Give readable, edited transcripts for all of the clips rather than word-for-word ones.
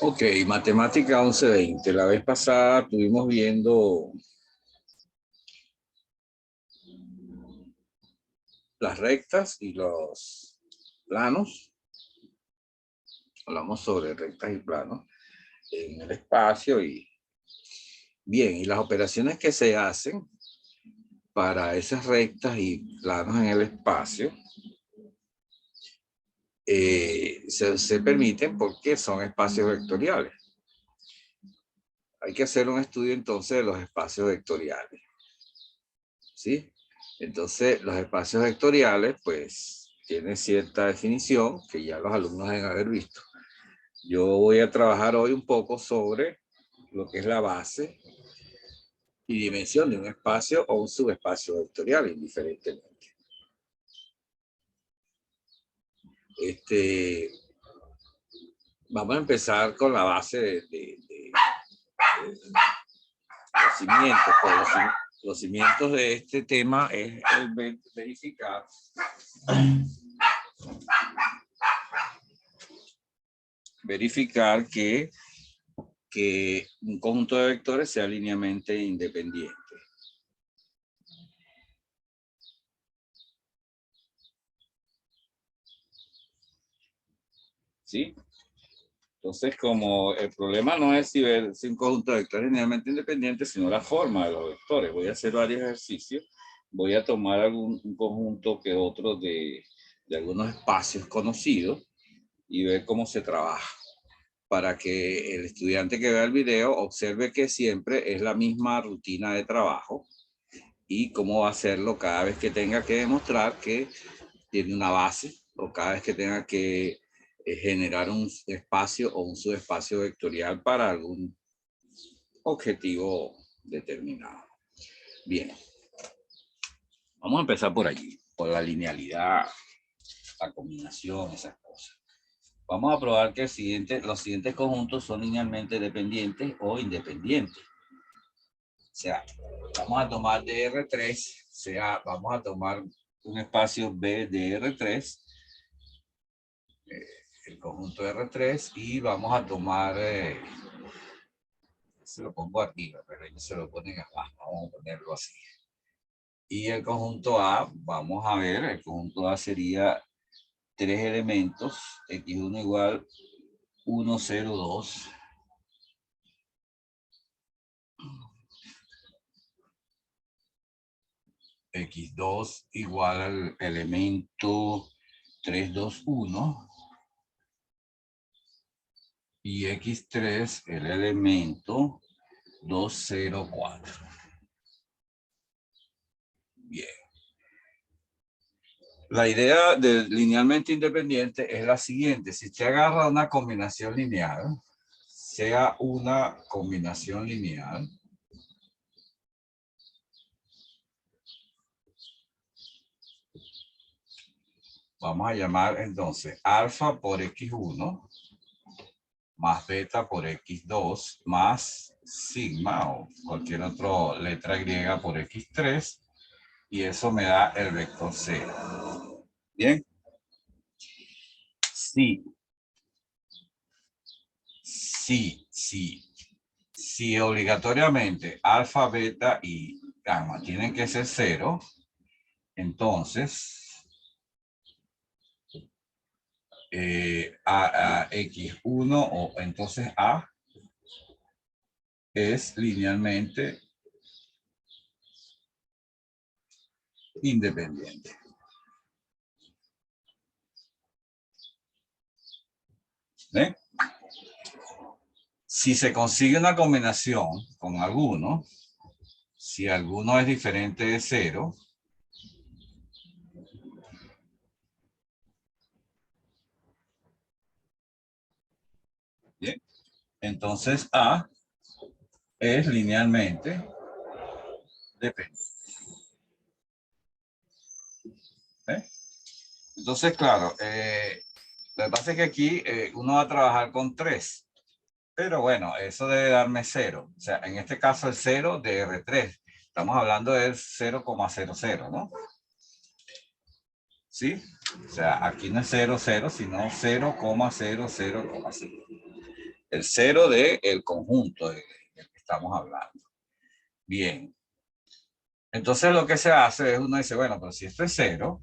Ok, matemática 11-20. La vez pasada estuvimos viendo las rectas y los planos. Hablamos sobre rectas y planos en el espacio y bien, y las operaciones que se hacen para esas rectas y planos en el espacio se permiten porque son espacios vectoriales. Hay que hacer un estudio entonces de los espacios vectoriales, ¿sí? Entonces, los espacios vectoriales, pues, tienen cierta definición que ya los alumnos deben haber visto. Yo voy a trabajar hoy un poco sobre lo que es la base y dimensión de un espacio o un subespacio vectorial, indiferentemente. Vamos a empezar con la base de los cimientos. Los cimientos de este tema es el verificar que un conjunto de vectores sea linealmente independiente. ¿Sí? Entonces, como el problema no es si un conjunto de vectores linealmente independientes, sino la forma de los vectores. Voy a hacer varios ejercicios. Voy a tomar un conjunto que otro de algunos espacios conocidos y ver cómo se trabaja, para que el estudiante que vea el video observe que siempre es la misma rutina de trabajo y cómo va a hacerlo cada vez que tenga que demostrar que tiene una base o cada vez que tenga que generar un espacio o un subespacio vectorial para algún objetivo determinado. Bien, vamos a empezar por allí, por la linealidad, la combinación, esas cosas. Vamos a probar que los siguientes conjuntos son linealmente dependientes o independientes. O sea, vamos a tomar DR3, o sea, vamos a tomar un espacio BDR3, el conjunto R3, y vamos a tomar, se lo pongo arriba, pero ellos se lo ponen abajo, vamos a ponerlo así. Y el conjunto A, vamos a ver, el conjunto A sería tres elementos, x1 igual 1, 0, 2. X2 igual al elemento 3, 2, 1. Y X3 el elemento 2, 0, 4. Bien. La idea de linealmente independiente es la siguiente. Si usted agarra una combinación lineal, sea una combinación lineal, vamos a llamar entonces alfa por X1 más beta por X2 más sigma o cualquier otra letra griega por X3, y eso me da el vector 0. Bien. Si obligatoriamente alfa, beta y gamma tienen que ser 0, entonces X1 o entonces A es linealmente independiente. ¿Ven? Si se consigue una combinación con alguno, si alguno es diferente de 0, ¿bien? Entonces A es linealmente dependiente. Entonces, claro, lo que pasa es que aquí uno va a trabajar con 3, pero bueno, eso debe darme 0. O sea, en este caso el 0 de R3. Estamos hablando del 0,00, ¿no? ¿Sí? O sea, aquí no es 0,0, sino 0,00,0. El 0 del conjunto del que estamos hablando. Bien. Entonces lo que se hace es uno dice, bueno, pero si esto es 0,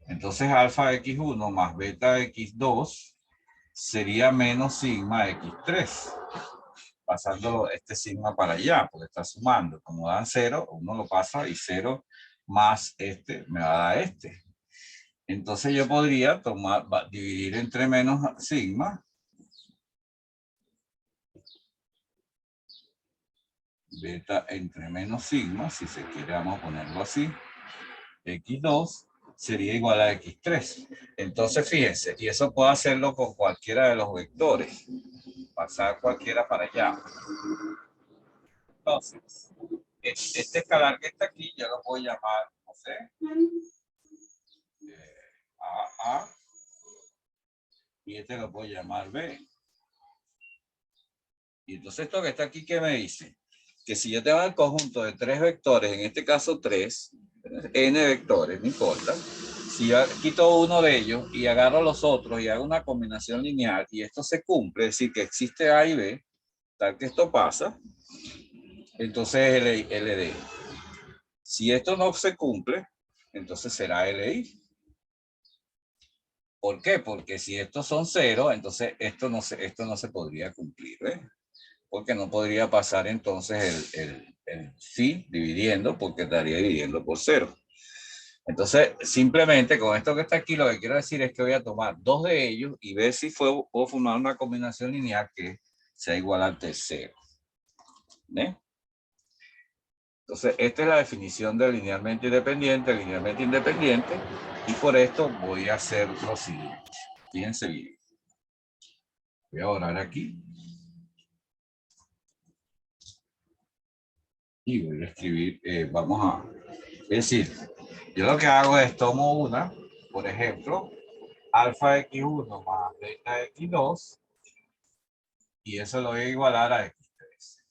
entonces alfa x1 más beta x2 sería menos sigma x3. Pasando este sigma para allá, porque está sumando. Como dan 0, uno lo pasa y 0 más este me va a dar este. Entonces yo podría dividir entre menos sigma. Beta entre menos sigma, si se quiere, vamos a ponerlo así. X2 sería igual a X3. Entonces, fíjense, y eso puedo hacerlo con cualquiera de los vectores. Pasar cualquiera para allá. Entonces, este escalar que está aquí, yo lo voy a llamar, no sé, A, y este lo voy a llamar B. Y entonces esto que está aquí, ¿qué me dice? Que si yo tengo el conjunto de 3 vectores, en este caso 3, n vectores, no importa. Si yo quito uno de ellos y agarro los otros y hago una combinación lineal y esto se cumple, es decir, que existe A y B, tal que esto pasa, entonces es LD. Si esto no se cumple, entonces será LI. ¿Por qué? Porque si estos son 0, entonces esto no se podría cumplir, ¿ves? Porque no podría pasar entonces el sí dividiendo, porque estaría dividiendo por 0. Entonces, simplemente con esto que está aquí, lo que quiero decir es que voy a tomar dos de ellos y ver si puedo formar una combinación lineal que sea igual al tercero. ¿Ven? Entonces, esta es la definición de linealmente independiente, y por esto voy a hacer lo siguiente. Fíjense bien. Voy a borrar aquí. Y voy a escribir, es decir, yo lo que hago es tomo una, por ejemplo, alfa x1 más beta x2, y eso lo voy a igualar a x3.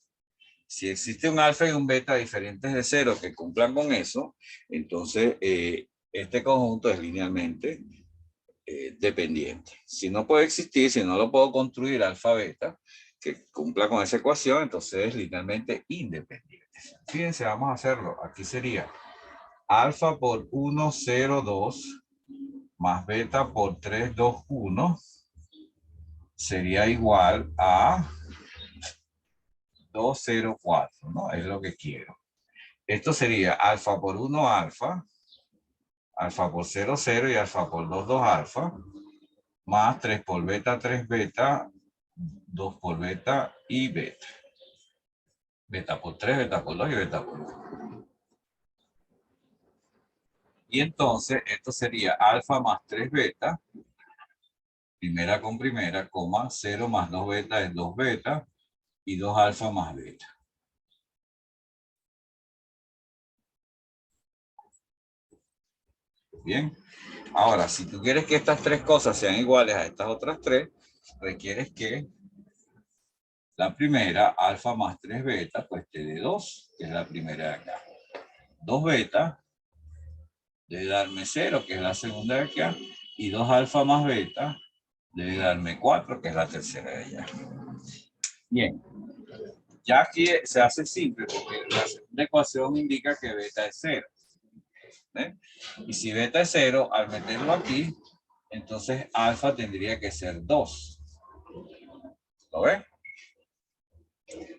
Si existe un alfa y un beta diferentes de 0 que cumplan con eso, entonces este conjunto es linealmente dependiente. Si no puede existir, si no lo puedo construir alfa beta que cumpla con esa ecuación, entonces es linealmente independiente. Fíjense, vamos a hacerlo. Aquí sería alfa por 1, 0, 2 más beta por 3, 2, 1 sería igual a 2, 0, 4, ¿no? Es lo que quiero. Esto sería alfa por 1 alfa, alfa por 0, 0 y alfa por 2, 2 alfa, más 3 por beta, 3 beta, 2 por beta y beta. Beta por 3, beta por 2 y beta por 1. Y entonces esto sería alfa más 3 beta, primera con primera, coma, 0 más 2 beta es 2 beta y 2 alfa más beta. Bien. Ahora, si tú quieres que estas tres cosas sean iguales a estas otras tres, requieres que la primera, alfa más 3 beta, pues te dé 2, que es la primera de acá. 2 beta debe darme 0, que es la segunda de acá, y 2 alfa más beta debe darme 4, que es la tercera de allá. Bien. Ya aquí se hace simple, porque la segunda ecuación indica que beta es 0. Y si beta es 0, al meterlo aquí, entonces alfa tendría que ser 2. ¿Lo ves?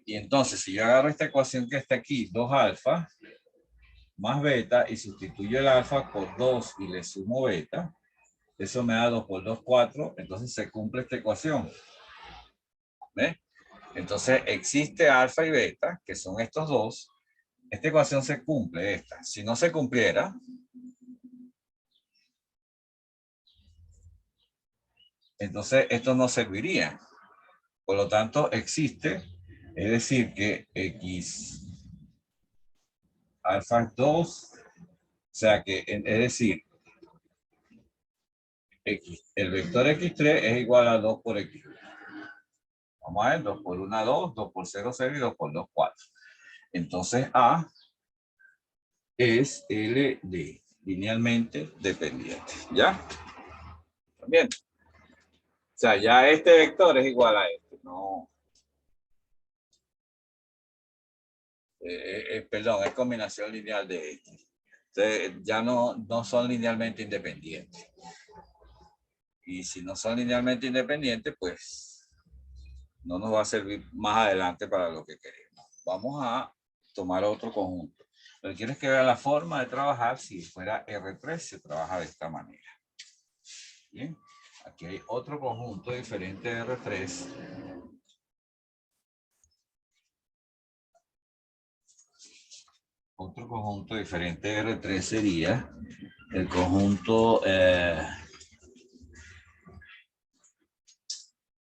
Y entonces, si yo agarro esta ecuación que está aquí, 2 alfa más beta, y sustituyo el alfa por 2 y le sumo beta, eso me da 2 por 2, 4, entonces se cumple esta ecuación. ¿Ves? Entonces existe alfa y beta, que son estos dos. Esta ecuación se cumple, esta. Si no se cumpliera, entonces esto no serviría. Por lo tanto, existe, es decir, que x alfa es 2, o sea que, es decir, el vector x3 es igual a 2 por x. Vamos a ver, 2 por 1, 2, 2 por 0, 0 y 2 por 2, 4. Entonces A es LD, linealmente dependiente. ¿Ya? Bien. O sea, ya este vector es igual a este. No, Perdón, es combinación lineal de X. Entonces, ya no son linealmente independientes. Y si no son linealmente independientes, pues no nos va a servir más adelante para lo que queremos. Vamos a tomar otro conjunto. Lo que quiero es que vean la forma de trabajar. Si fuera R3, se trabaja de esta manera. Bien, aquí hay otro conjunto diferente de R3. Otro conjunto diferente de R3 sería el conjunto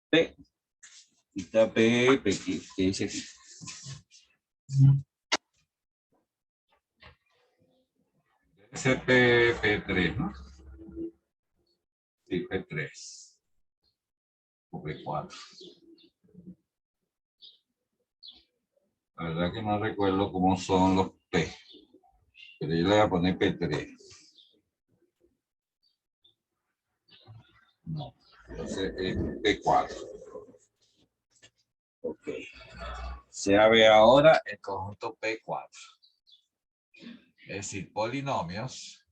P. Aquí está P, ¿qué dice aquí? P3, ¿no? Sí, P3 o P4. La verdad que no recuerdo cómo son los P, pero yo le voy a poner P3. No, entonces es P4. Ok. Se ve ahora el conjunto P4. Es decir, polinomios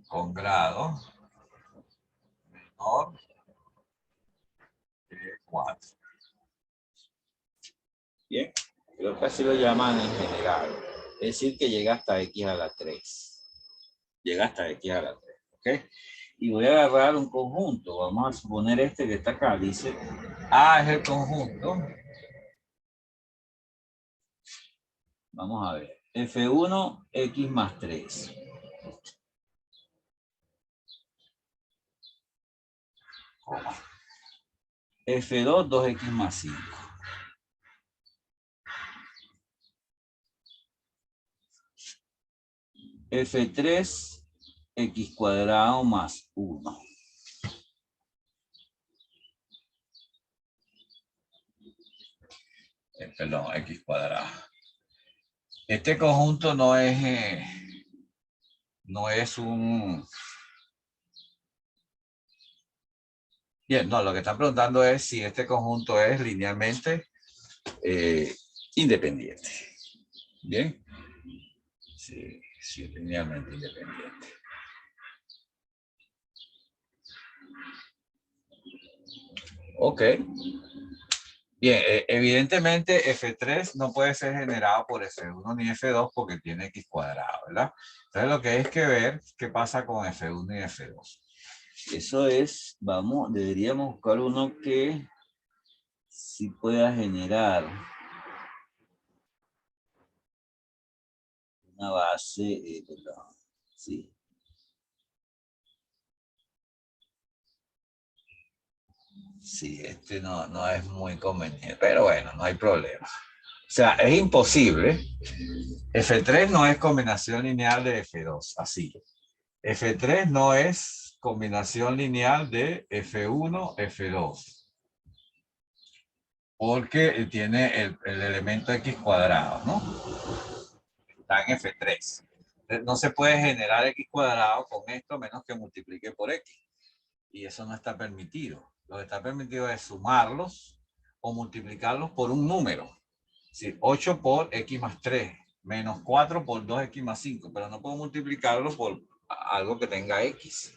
con grado menor que 4. Bien, creo que así lo llaman en general. Es decir, que llega hasta X a la 3. Llega hasta X a la 3. ¿Ok? Y voy a agarrar un conjunto. Vamos a suponer este que está acá. Dice A es el conjunto. Vamos a ver. F1, X más 3. F2, 2X más 5. F3, X cuadrado más 1. Perdón, X cuadrado. Este conjunto no es un... Bien, no, lo que están preguntando es si este conjunto es linealmente independiente. Bien. Sí, es linealmente independiente. Ok. Bien, evidentemente F3 no puede ser generado por F1 ni F2 porque tiene X cuadrado, ¿verdad? Entonces lo que hay que ver qué pasa con F1 y F2. Eso es, deberíamos buscar uno que sí pueda generar una base, perdón, sí. Sí, este no es muy conveniente, pero bueno, no hay problema. O sea, es imposible. F3 no es combinación lineal de F2, así. F3 no es combinación lineal de F1, F2. Porque tiene el elemento X cuadrado, ¿no? Está en F3. No se puede generar X cuadrado con esto menos que multiplique por X. Y eso no está permitido. Lo que está permitido es sumarlos o multiplicarlos por un número. Sí, 8 por X más 3, menos 4 por 2X más 5, pero no puedo multiplicarlo por algo que tenga X.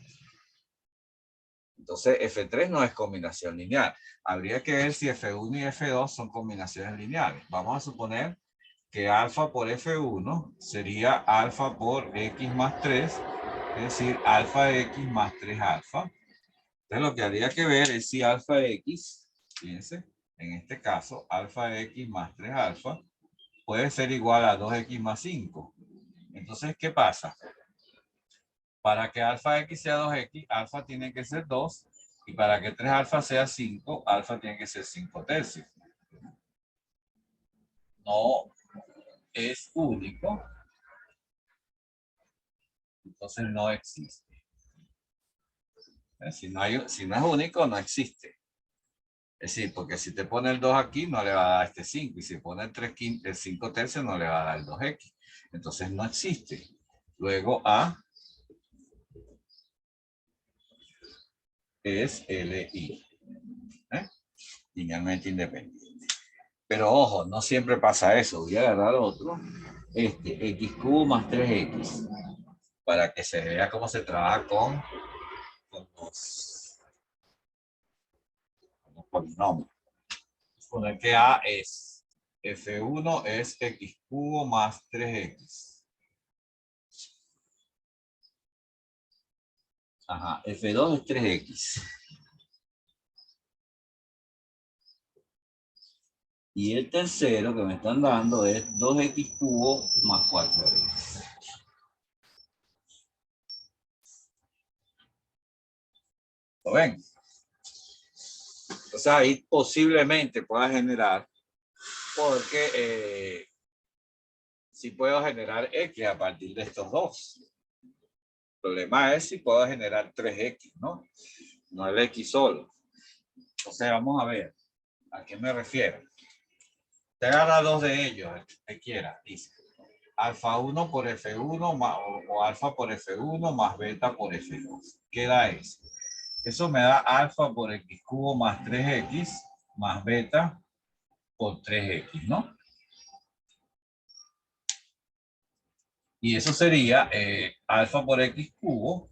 Entonces, F3 no es combinación lineal. Habría que ver si F1 y F2 son combinaciones lineales. Vamos a suponer que alfa por F1 sería alfa por X más 3, es decir, alfa X más 3 alfa. Entonces, lo que habría que ver es si alfa X, fíjense, en este caso, alfa X más 3 alfa, puede ser igual a 2X más 5. Entonces, ¿qué pasa? Para que alfa X sea 2X, alfa tiene que ser 2. Y para que 3 alfa sea 5, alfa tiene que ser 5 tercios. No es único. Entonces no existe. Si no es único, no existe. Es decir, porque si te pone el 2 aquí, no le va a dar este 5. Y si pone el 5 tercios, no le va a dar el 2X. Entonces no existe. Luego A es LI. Linealmente independiente. Pero ojo, no siempre pasa eso. Voy a agarrar otro. X cubo más 3x. Para que se vea cómo se trabaja con los polinomios. Poner que A es F1 es X cubo más 3X. Ajá, F2 es 3X. Y el tercero que me están dando es 2X cubo más 4X. ¿Lo ven? Entonces ahí posiblemente pueda generar, porque si puedo generar X a partir de estos dos. El problema es si puedo generar 3X, ¿no? No el X solo. Entonces vamos a ver, ¿a qué me refiero? Te agarra dos de ellos, el que quiera, dice. Alfa 1 por F1 más, o alfa por F1 más beta por F2. ¿Qué da eso? Eso me da alfa por X cubo más 3X más beta por 3X, ¿no? Y eso sería alfa por X cubo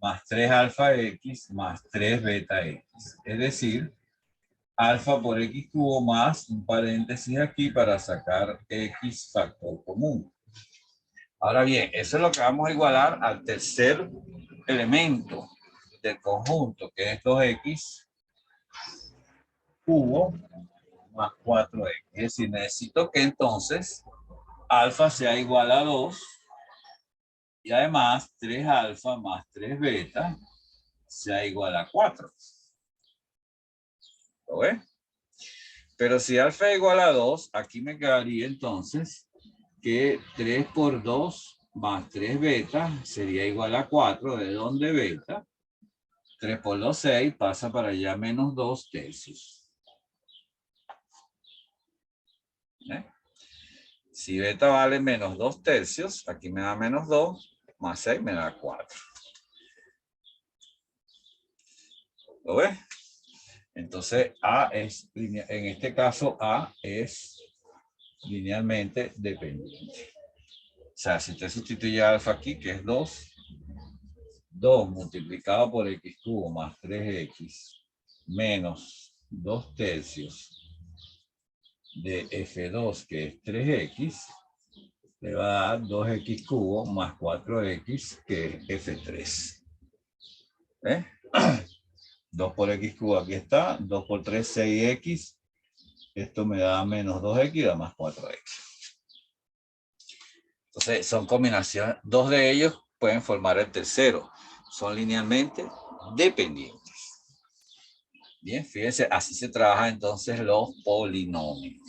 más 3 alfa X más 3 beta X. Es decir, alfa por X cubo más un paréntesis aquí para sacar X factor común. Ahora bien, eso es lo que vamos a igualar al tercer elemento del conjunto, que es 2X cubo más 4X. Es decir, necesito que entonces alfa sea igual a 2 y además 3 alfa más 3 beta sea igual a 4. ¿Lo ves? Pero si alfa es igual a 2, aquí me quedaría entonces que 3 por 2 más 3 beta sería igual a 4, de donde beta, 3 por 2, 6, pasa para allá menos 2 tercios. ¿Eh? Si beta vale menos 2 tercios, aquí me da menos 2, más 6 me da 4. ¿Lo ves? Entonces A es, en este caso A es linealmente dependiente. O sea, si te sustituye alfa aquí, que es 2, 2 multiplicado por X cubo más 3X menos 2 tercios de F2, que es 3X, le va a dar 2X cubo más 4X, que es F3. ¿Eh? 2 por X cubo aquí está, 2 por 3, 6X. Esto me da menos 2X, da más 4X. Entonces son combinaciones, dos de ellos pueden formar el tercero. Son linealmente dependientes. Bien, fíjense, así se trabaja entonces los polinomios.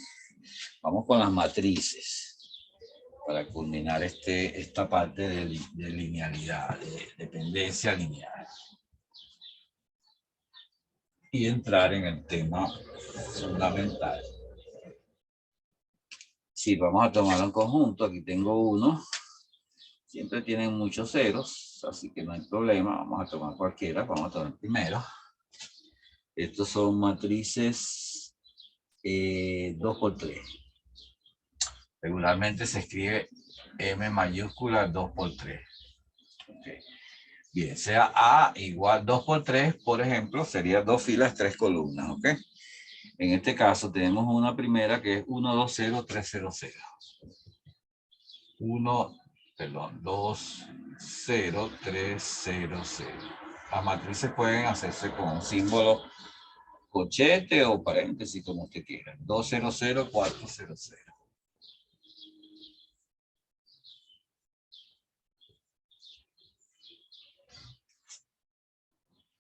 Vamos con las matrices para culminar esta parte de linealidad, de dependencia lineal. Y entrar en el tema fundamental. Sí, vamos a tomar un conjunto. Aquí tengo uno. Siempre tienen muchos ceros, así que no hay problema. Vamos a tomar cualquiera. Vamos a tomar primero. Estos son matrices 2 por 3. Regularmente se escribe M mayúscula 2 por 3. Okay. Bien, sea A igual 2 por 3, por ejemplo, sería 2 filas, 3 columnas. ¿Ok? En este caso tenemos una primera que es 1, 2, 0, 3, 0, 0. 2, 0, 3, 0, 0. Las matrices pueden hacerse con un símbolo cochete o paréntesis, como usted quiera. 2, 0, 0, 4, 0, 0.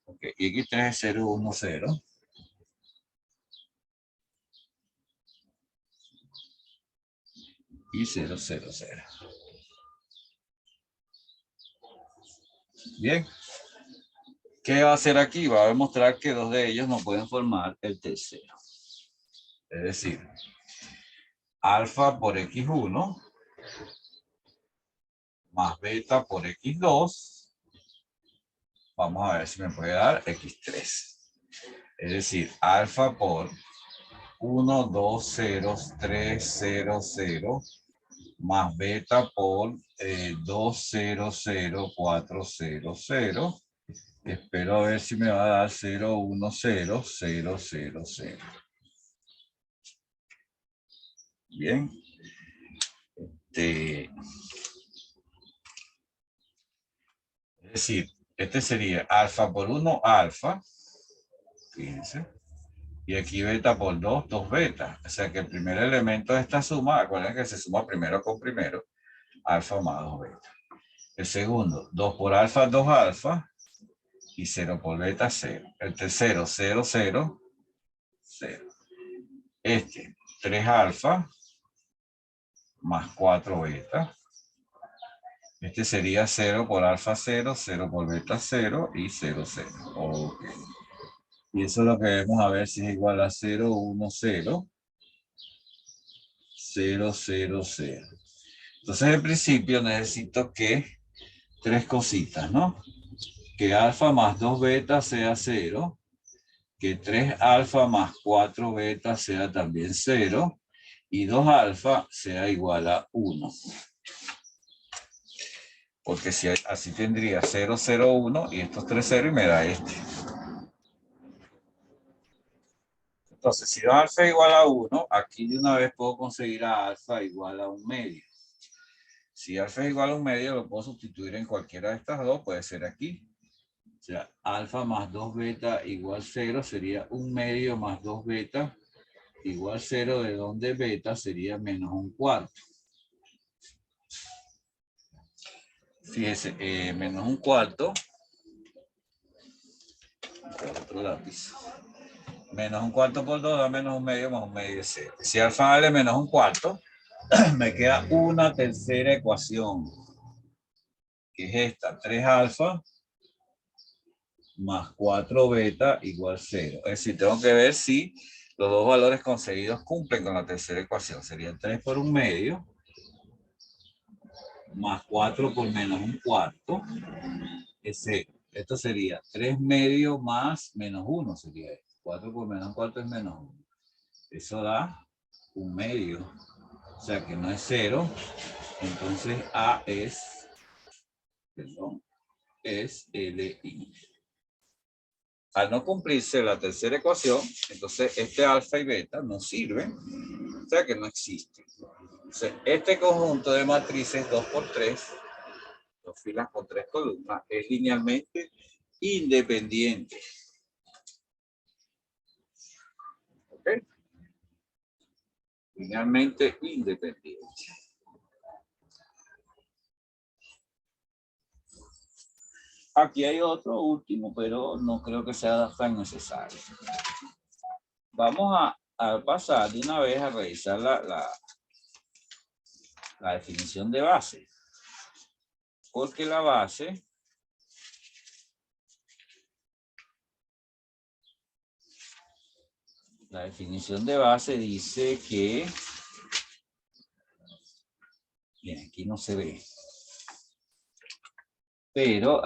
Okay. Y X3 es 0, 1, 0. Y 0, 0, 0. Bien. ¿Qué va a hacer aquí? Va a demostrar que dos de ellos no pueden formar el tercero. Es decir, alfa por X1 más beta por X2. Vamos a ver si me puede dar X3. Es decir, alfa por 1, 2 ceros, 3, 0, 0, más beta por 2, 0, 0, 4, 0, 0. Espero a ver si me va a dar 0, 1, 0, 0, 0, 0. Bien. Es decir, este sería alfa por 1, alfa. Fíjense. Y aquí beta por 2, 2 beta. O sea que el primer elemento de esta suma, acuérdense que se suma primero con primero, alfa más 2 beta. El segundo, 2 por alfa, 2 alfa. Y 0 por beta, 0. El tercero, 0, 0, 0. Este, 3 alfa más 4 beta. Este sería 0 por alfa 0, 0 por beta 0 y 0, 0. Ok. Y eso es lo que debemos a ver si es igual a 0, 1, 0, 0, 0, 0. Entonces, en principio necesito que tres cositas, ¿no? Que alfa más 2 beta sea 0, que 3 alfa más 4 beta sea también 0 y 2 alfa sea igual a 1. Porque si así tendría 0, 0, 1 y estos 3 0 y me da este. Entonces, si 2 alfa es igual a 1, aquí de una vez puedo conseguir a alfa igual a 1 medio. Si alfa es igual a 1 medio, lo puedo sustituir en cualquiera de estas dos, puede ser aquí. O sea, alfa más 2 beta igual 0 sería 1 medio más 2 beta igual 0, de donde beta sería menos 1/4. Fíjese, menos 1/4. Otro lápiz. Menos 1/4 por 2 da menos 1 medio más 1 medio es 0. Si alfa vale menos 1/4, me queda una tercera ecuación, que es esta, 3 alfa más 4 beta igual 0. Es decir, tengo que ver si los dos valores conseguidos cumplen con la tercera ecuación. Sería 3 por 1 medio más 4 por menos 1/4 es 0. Esto sería 3 medio más menos 1 sería esto. 4 por menos 1/4 es menos 1. Eso da 1 medio. O sea que no es 0. Entonces A es, perdón, es LI. Al no cumplirse la tercera ecuación, entonces este alfa y beta no sirven. O sea que no existe. Entonces, este conjunto de matrices 2×3, dos filas con 3 columnas, es linealmente independiente. ¿Ok? Linealmente independiente. Aquí hay otro último, pero no creo que sea tan necesario. Vamos a pasar de una vez a revisar la definición de base. Porque la base la definición de base dice que, bien, aquí no se ve, pero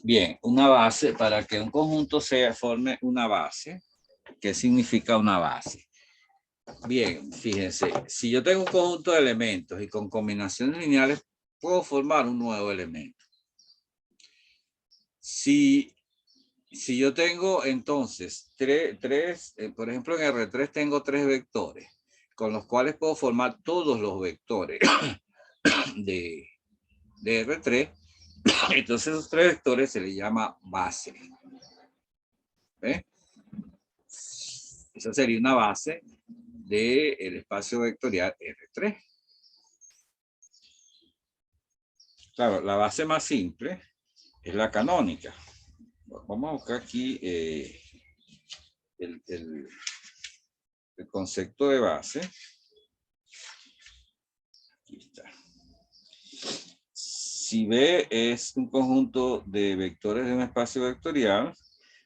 bien, una base, para que un conjunto forme una base, ¿qué significa una base? Bien, fíjense, si yo tengo un conjunto de elementos y con combinaciones lineales puedo formar un nuevo elemento. Si yo tengo entonces tres, por ejemplo en R3 tengo 3 vectores, con los cuales puedo formar todos los vectores de R3, entonces esos 3 vectores se les llama base. ¿Ve? Esa sería una base del espacio vectorial R3. Claro, la base más simple es la canónica. Vamos a buscar aquí el concepto de base. Aquí está. Si B es un conjunto de vectores de un espacio vectorial,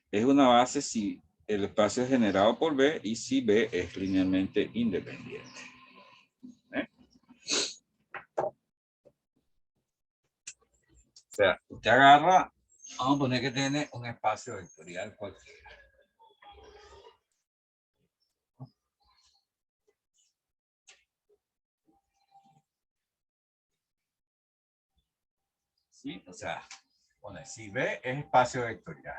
es una base si el espacio es generado por B y si B es linealmente independiente. O sea, usted agarra, vamos a poner que tiene un espacio vectorial cualquiera. ¿Sí? O sea, bueno, si B es espacio vectorial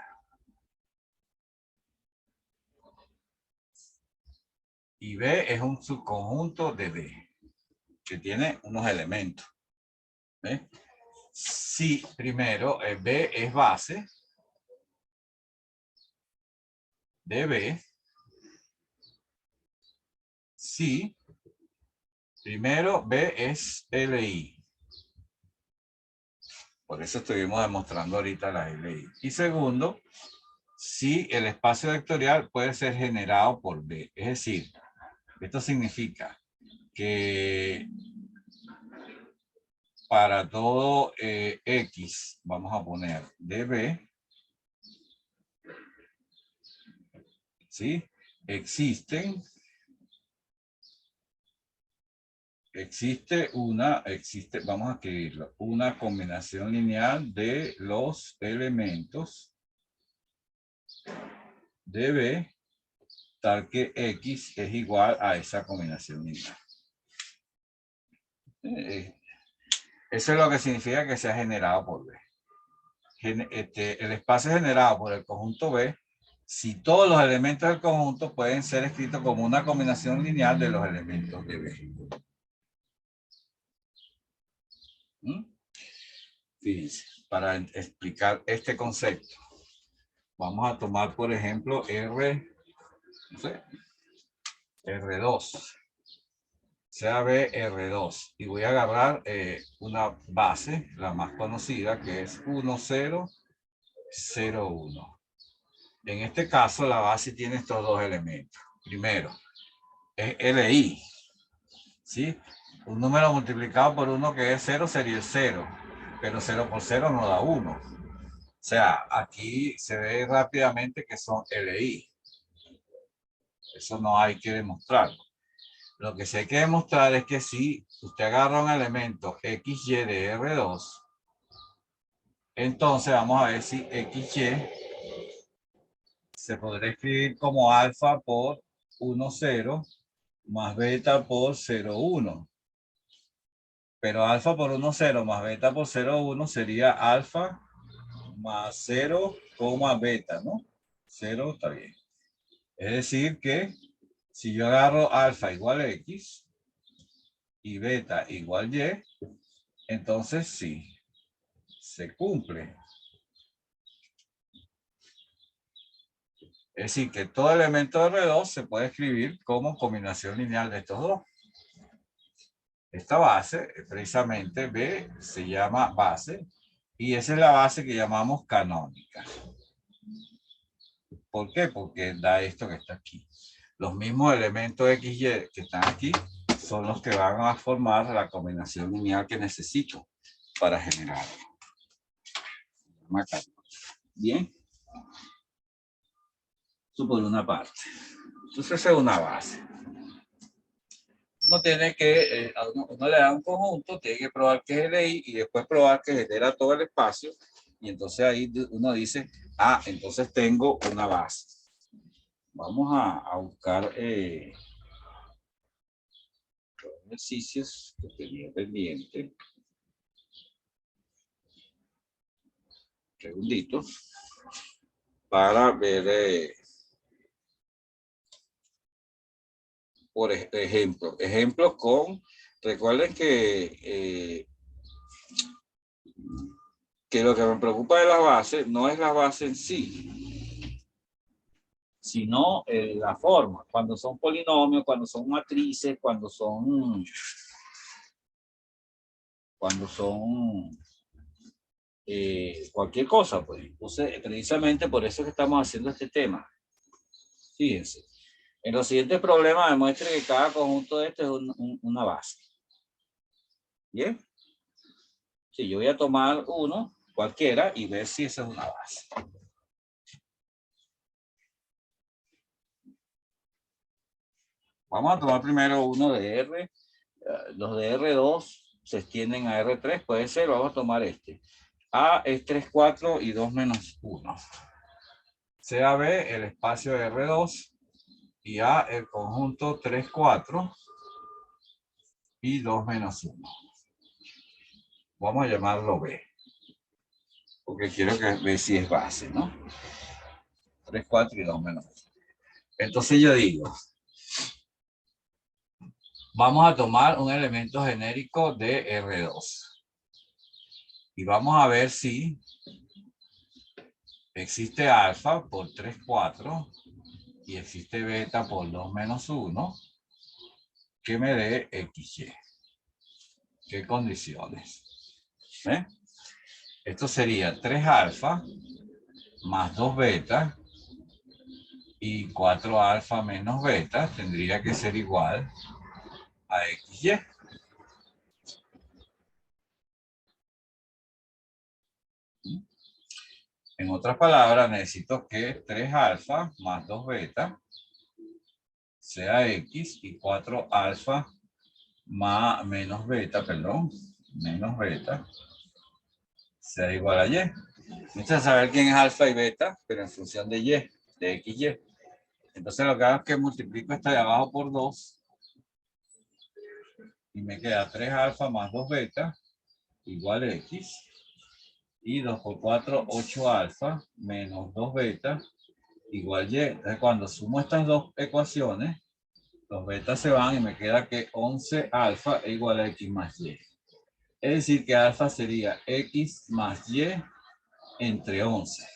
y B es un subconjunto de B que tiene unos elementos. ¿Ves? Si primero B es base de B, si primero B es LI. Por eso estuvimos demostrando ahorita la LI. Y segundo, si el espacio vectorial puede ser generado por B. Es decir, esto significa que para todo X, vamos a poner dB, ¿sí? Existe vamos a escribirlo, una combinación lineal de los elementos de B, tal que X es igual a esa combinación lineal. Eso es lo que significa que sea generado por B. El espacio generado por el conjunto B, si todos los elementos del conjunto pueden ser escritos como una combinación lineal de los elementos de B. Fíjense, para explicar este concepto, vamos a tomar, por ejemplo, R2, sea B, R2, y voy a agarrar una base, la más conocida, que es 1, 0, 0, 1. En este caso, la base tiene estos dos elementos. Primero, es LI, ¿sí? Un número multiplicado por 1 que es 0 sería el 0, pero 0 por 0 no da 1. O sea, aquí se ve rápidamente que son LI. Eso no hay que demostrarlo. Lo que sí hay que demostrar es que si usted agarra un elemento XY de R2, entonces vamos a ver si XY se podrá escribir como alfa por 1, 0 más beta por 0, 1. Pero alfa por 1, 0 más beta por 0, 1 sería alfa más 0, beta, ¿no? 0 está bien. Es decir que si yo agarro alfa igual a X y beta igual Y, entonces sí, se cumple. Es decir, que todo elemento de R2 se puede escribir como combinación lineal de estos dos. Esta base, precisamente B, se llama base y esa es la base que llamamos canónica. ¿Por qué? Porque da esto que está aquí. Los mismos elementos XY que están aquí son los que van a formar la combinación lineal que necesito para generar. Bien. Eso por una parte. Entonces esa es una base. Uno tiene que, uno le da un conjunto, tiene que probar que es LI y después probar que genera todo el espacio. Y entonces ahí uno dice, ah, entonces tengo una base. Vamos a buscar ejercicios que tenía pendiente. Segunditos. Para ver, por ejemplo, ejemplos con, recuerden que lo que me preocupa de la base no es la base en sí, sino la forma, cuando son polinomios, cuando son matrices, cuando son cualquier cosa, pues. Entonces, precisamente por eso es que estamos haciendo este tema. Fíjense. En los siguientes problemas demuestre que cada conjunto de estos es una base. ¿Bien? Sí, yo voy a tomar uno, cualquiera, y ver si esa es una base. Vamos a tomar primero uno de R. Los de R2 se extienden a R3, puede ser, vamos a tomar este. A es 3, 4 y 2 menos 1. Sea B el espacio de R2 y A el conjunto 3, 4 y 2 menos 1. Vamos a llamarlo B. porque quiero que ver si es base, ¿no? 3, 4 y 2 menos 1. Entonces yo digo, vamos a tomar un elemento genérico de R2. Y vamos a ver si existe alfa por 3, 4 y existe beta por 2 menos 1 que me dé XY. ¿Qué condiciones? ¿Eh? Esto sería 3 alfa más 2 beta y 4 alfa menos beta tendría que ser igual a XY. En otras palabras, necesito que 3 alfa más 2 beta sea X y 4 alfa más menos beta, perdón, menos beta sea igual a Y. Necesito saber quién es alfa y beta, pero en función de Y, de XY. Entonces lo que hago es que multiplico esta de abajo por 2 y me queda 3 alfa más 2 beta igual a X. Y 2 por 4, 8 alfa menos 2 beta igual Y. Entonces cuando sumo estas dos ecuaciones, los betas se van y me queda que 11 alfa es igual a X más Y. Es decir que alfa sería X más Y entre 11.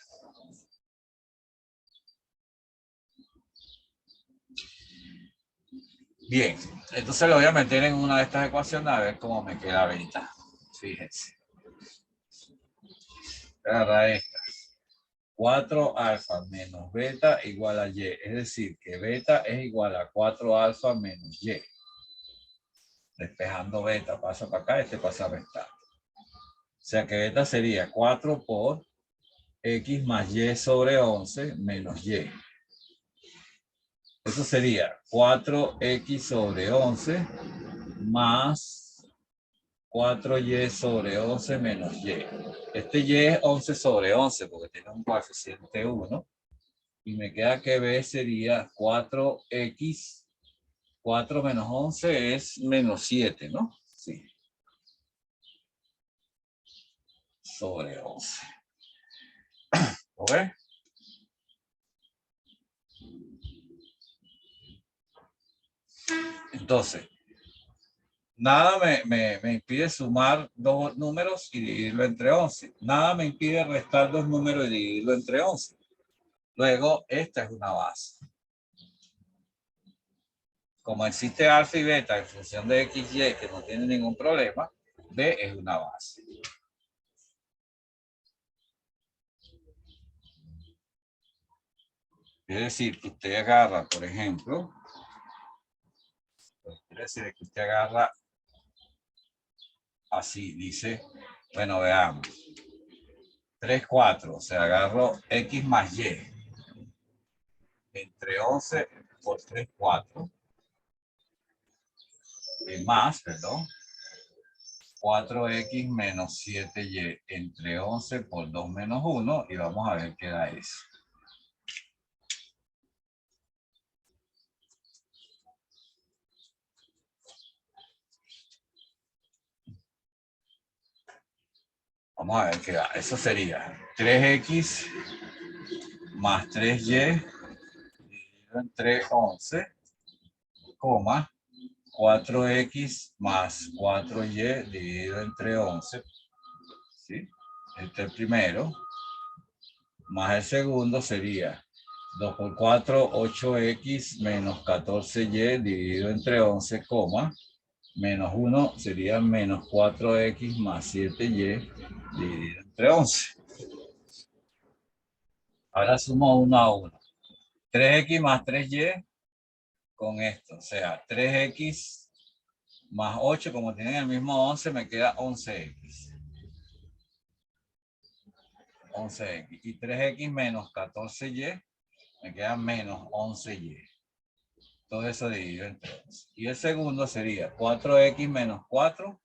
Bien, entonces lo voy a meter en una de estas ecuaciones a ver cómo me queda beta. Fíjense. Agarra esta. 4 alfa menos beta igual a Y. Es decir, que beta es igual a 4 alfa menos Y. Despejando beta, pasa para acá, este pasa a restar. O sea que beta sería 4 por X más Y sobre 11 menos Y. Eso sería 4X sobre 11 más 4Y sobre 11 menos Y. Este Y es 11 sobre 11 porque tiene un coeficiente 1. Y me queda que B sería 4X. 4 menos 11 es menos 7, ¿no? Sí. Sobre 11. ¿Lo ves? Entonces, nada me impide sumar dos números y dividirlo entre 11. Nada me impide restar dos números y dividirlo entre 11. Luego, esta es una base. Como existe alfa y beta en función de x y que no tiene ningún problema, B es una base. Es decir, que usted agarra, por ejemplo, quiere decir que usted agarra así, dice, bueno, veamos. 3, 4, o sea, agarro X más Y entre 11 por 3, 4, más, perdón, 4X menos 7Y entre 11 por 2 menos 1 y vamos a ver qué da eso. Vamos a ver qué da. Eso sería 3X más 3Y dividido entre 11, coma 4X más 4Y dividido entre 11. ¿Sí? Este es el primero. Más el segundo sería 2 por 4, 8X menos 14Y dividido entre 11, coma, menos 1 sería menos 4X más 7Y dividido entre 11. Ahora sumo 1 a 1. 3X más 3Y con esto, o sea, 3X más 8, como tienen el mismo 11, me queda 11X. 11X. Y 3X menos 14Y me queda menos 11Y. Todo eso dividido entre 11. Y el segundo sería 4X menos 4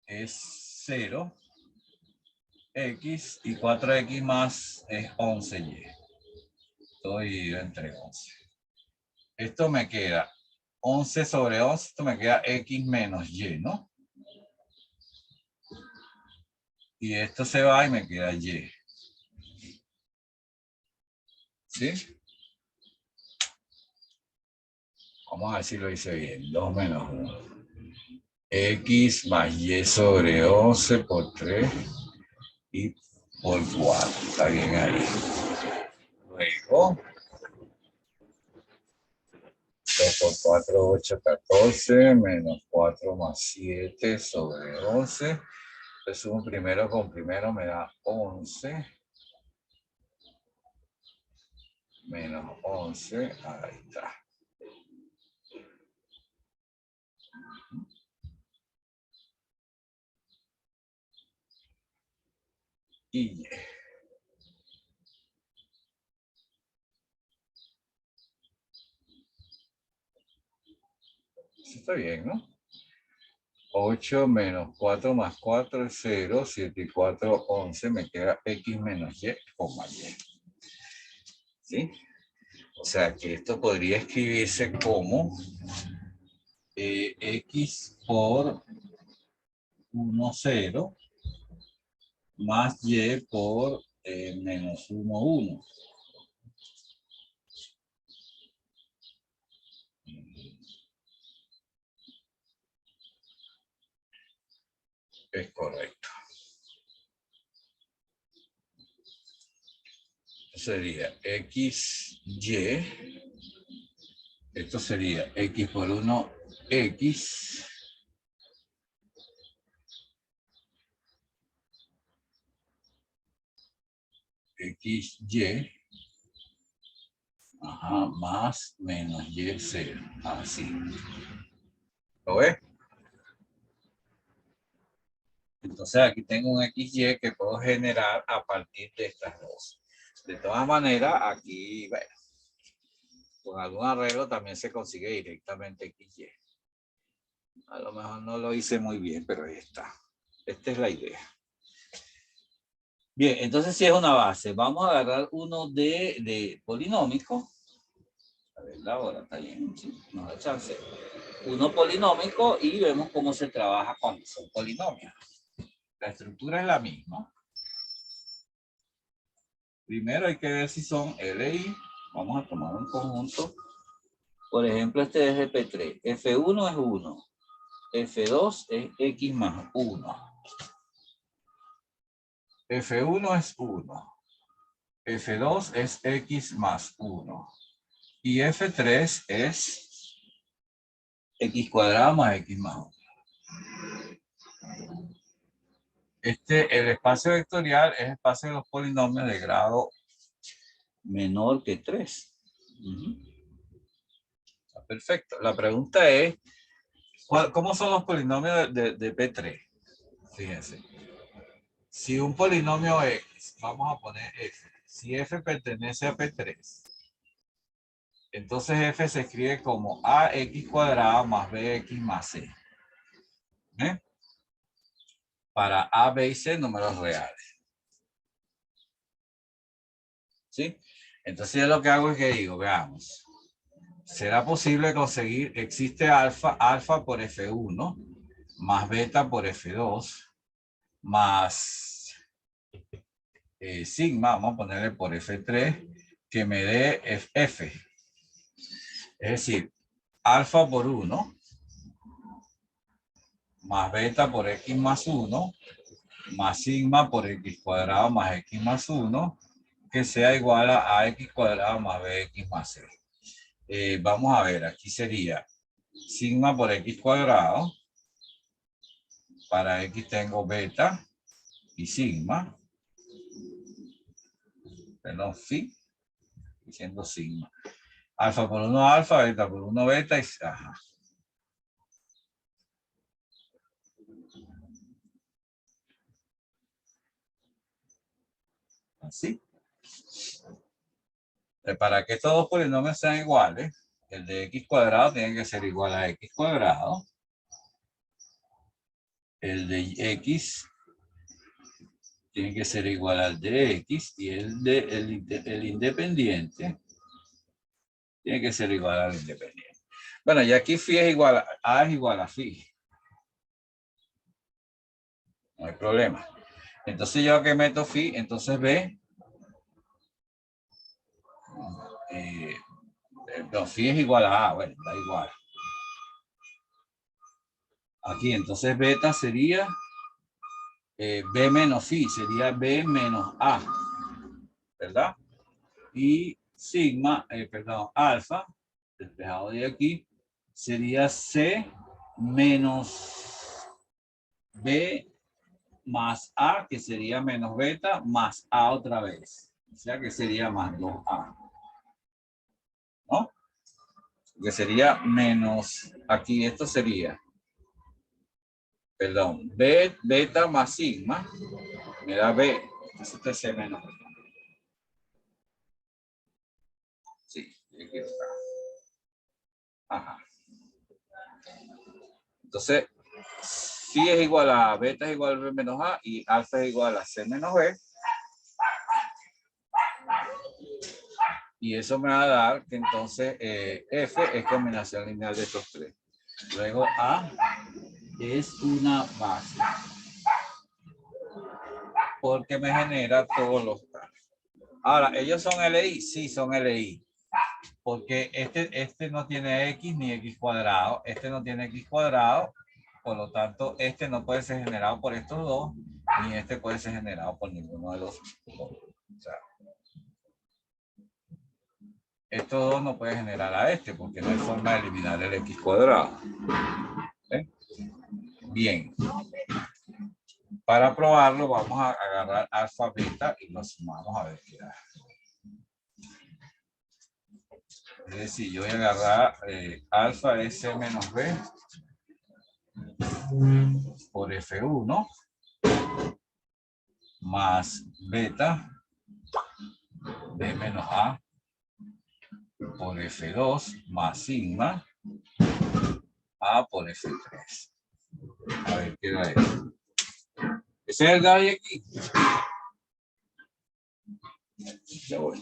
es 0. X y 4X más es 11Y. Todo dividido entre 11. Esto me queda 11 sobre 11. Esto me queda X menos Y, ¿no? Y esto se va y me queda Y. ¿Sí? Vamos a ver si lo hice bien. 2 menos 1. X más Y sobre 11 por 3 y por 4. Está bien ahí. Luego, 2 por 4, 8, 14, menos 4 más 7 sobre 11. Resumo primero con primero, me da 11. Menos 11, ahí está. Y está bien, ¿no? 8 menos 4 más 4 es 0, 7 y 4, 11, me queda X menos Y, coma Y. ¿Sí? O sea que esto podría escribirse como X por 1, 0, más Y por menos 1, 1. Es correcto. Sería XY. Esto sería X por 1, X. XY. Ajá, más menos Y0. Así. ¿Lo ves? Entonces aquí tengo un XY que puedo generar a partir de estas dos. De todas maneras, aquí, bueno, con algún arreglo también se consigue directamente XY. A lo mejor no lo hice muy bien, pero ahí está. Esta es la idea. Bien, entonces si es una base, vamos a agarrar uno de polinómico. A ver, la hora está bien, sí, nos da chance. Uno polinómico y vemos cómo se trabaja cuando son polinomios. La estructura es la misma. Primero hay que ver si son LI. Vamos a tomar un conjunto. Por ejemplo, este es de P3. F1 es 1. F2 es X más 1. F1 es 1. F2 es X más 1. Y F3 es X cuadrado más X más 1. El espacio vectorial es el espacio de los polinomios de grado menor que 3. Perfecto. La pregunta es, ¿cómo son los polinomios de P3? Fíjense. Si un polinomio X, vamos a poner F. Si F pertenece a P3, entonces F se escribe como AX cuadrado más BX más C. ¿Eh? Para A, B y C, números reales. ¿Sí? Entonces yo lo que hago es que digo, veamos. ¿Será posible conseguir, existe alfa por F1, más beta por F2, más sigma, vamos a ponerle por F3, que me dé F. Es decir, alfa por 1, más beta por X más 1, más sigma por X cuadrado más X más 1, que sea igual a AX cuadrado más BX más C. Vamos a ver, aquí sería sigma por X cuadrado. Para X tengo beta y sigma. Perdón, phi, diciendo sigma. Alfa por 1 alfa, beta por 1 beta y ajá. Así. Para que estos dos polinomios sean iguales, el de X cuadrado tiene que ser igual a X cuadrado. El de X tiene que ser igual al de X y el independiente tiene que ser igual al independiente. Bueno, y aquí phi es igual a es igual a phi. No hay problema. Entonces yo que meto phi, entonces B. No, phi es igual a A, bueno, da igual. Aquí entonces beta sería B menos phi, sería B menos A, ¿verdad? Y sigma, perdón, alfa, despejado de aquí, sería C menos B más A, que sería menos beta, más A otra vez. O sea que sería más 2A. ¿No? Que sería menos, aquí esto sería, perdón, B, beta más sigma, me da B. Entonces este es C menos B. Sí, aquí está. Ajá. Entonces, phi es igual a beta es igual a B menos A y alfa es igual a C menos B. Y eso me va a dar que entonces F es combinación lineal de estos tres. Luego A es una base. Porque me genera todos los casos. Ahora, ¿ellos son LI? Sí, son LI. Porque este no tiene X ni X cuadrado. Este no tiene X cuadrado. Por lo tanto, este no puede ser generado por estos dos. Ni este puede ser generado por ninguno de los dos. O sea, estos dos no pueden generar a este porque no hay forma de eliminar el X cuadrado. ¿Eh? Bien. Para probarlo, vamos a agarrar alfa, beta y lo sumamos a ver qué da. Es decir, yo voy a agarrar alfa S menos B por F1 más beta B menos A por F2 más sigma A por F3. A ver qué da eso. ¿Ese es el de aquí? Ya voy.